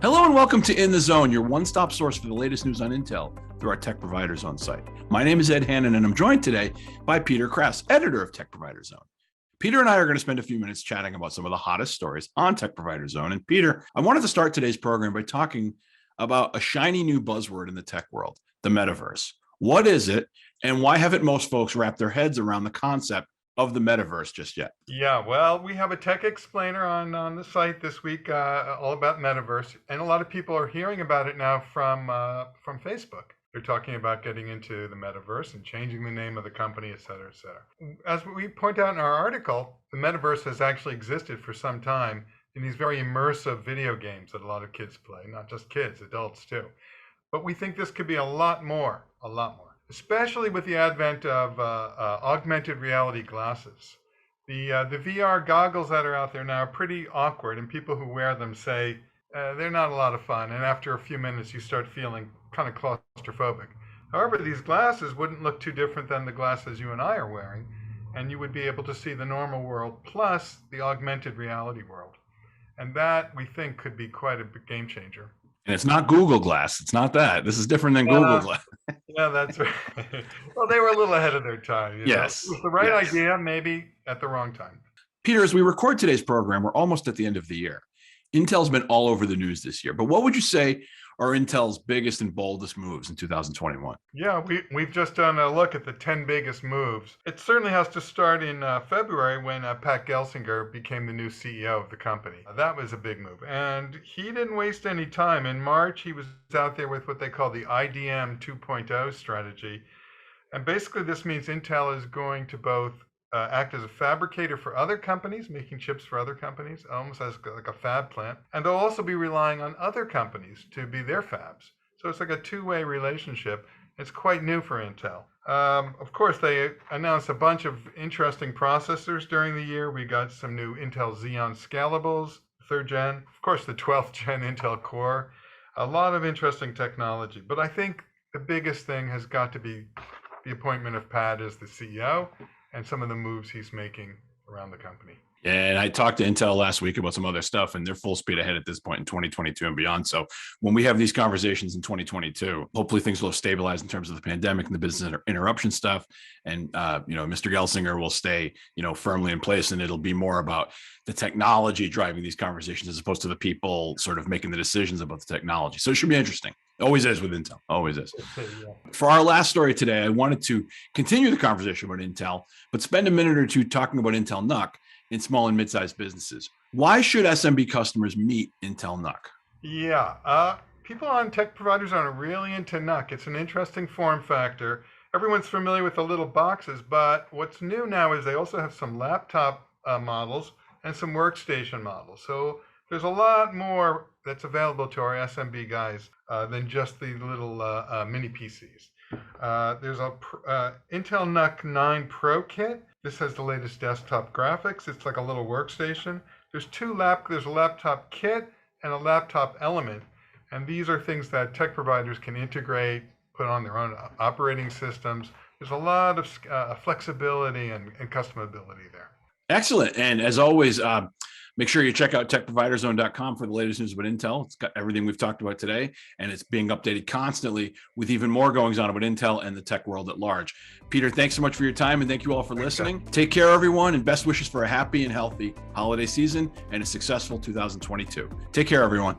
Hello and welcome to In the Zone, your one-stop source for the latest news on Intel through our Tech Provider Zone site. My name is Ed Hannan, and I'm joined today by Peter Krass, editor of Tech Provider Zone. Peter and I are going to spend a few minutes chatting about some of the hottest stories on Tech Provider Zone. And Peter, I wanted to start today's program by talking about a shiny new buzzword in the tech world, the Metaverse. What is it, and why haven't most folks wrapped their heads around the concept of the Metaverse just yet? Yeah, well, we have a tech explainer on the site this week, all about Metaverse, and a lot of people are hearing about it now from Facebook. They're talking about getting into the Metaverse and changing the name of the company, et cetera, et cetera. As we point out in our article, the Metaverse has actually existed for some time in these very immersive video games that a lot of kids play, not just kids, adults too. But we think this could be a lot more, especially with the advent of augmented reality glasses. The VR goggles that are out there now are pretty awkward, and people who wear them say they're not a lot of fun, and after a few minutes you start feeling kind of claustrophobic. However, these glasses wouldn't look too different than the glasses you and I are wearing, and you would be able to see the normal world plus the augmented reality world. And that, we think, could be quite a big game changer. And it's not Google Glass. It's not that. This is different than Google Glass. Yeah, that's right. Well, they were a little ahead of their time. Yes. It was the right idea, maybe at the wrong time. Peter, as we record today's program, we're almost at the end of the year. Intel's been all over the news this year, but what would you say are Intel's biggest and boldest moves in 2021? Yeah, we've just done a look at the 10 biggest moves. It certainly has to start in February when Pat Gelsinger became the new CEO of the company. That was a big move. And he didn't waste any time. In March, he was out there with what they call the IDM 2.0 strategy. And basically, this means Intel is going to both act as a fabricator for other companies, making chips for other companies, almost as like a fab plant. And they'll also be relying on other companies to be their fabs. So it's like a two-way relationship. It's quite new for Intel. Of course, they announced a bunch of interesting processors during the year. We got some new Intel Xeon Scalables, 3rd gen. Of course, the 12th gen Intel Core. A lot of interesting technology. But I think the biggest thing has got to be the appointment of Pat as the CEO and some of the moves he's making around the company. And I talked to Intel last week about some other stuff, and they're full speed ahead at this point in 2022 and beyond. So when we have these conversations in 2022, hopefully things will have stabilized in terms of the pandemic and the business interruption stuff. And, Mr. Gelsinger will stay, firmly in place, and it'll be more about the technology driving these conversations as opposed to the people sort of making the decisions about the technology. So it should be interesting. Always is with Intel. Always is. Yeah. For our last story today, I wanted to continue the conversation about Intel, but spend a minute or two talking about Intel Nook in small and mid-sized businesses. Why should SMB customers meet Intel Nook? Yeah, people on Tech Provider Zone are really into Nook. It's an interesting form factor. Everyone's familiar with the little boxes, but what's new now is they also have some laptop models and some workstation models. So there's a lot more that's available to our SMB guys than just the little mini PCs. There's a Intel Nook 9 Pro kit. This has the latest desktop graphics. It's like a little workstation. There's a laptop kit and a laptop element. And these are things that tech providers can integrate, put on their own operating systems. There's a lot of flexibility and customability there. Excellent. And as always, make sure you check out techproviderzone.com for the latest news about Intel. It's got everything we've talked about today, and it's being updated constantly with even more goings on about Intel and the tech world at large. Peter, thanks so much for your time, and thank you all for listening. Take care, everyone, and best wishes for a happy and healthy holiday season and a successful 2022. Take care, everyone.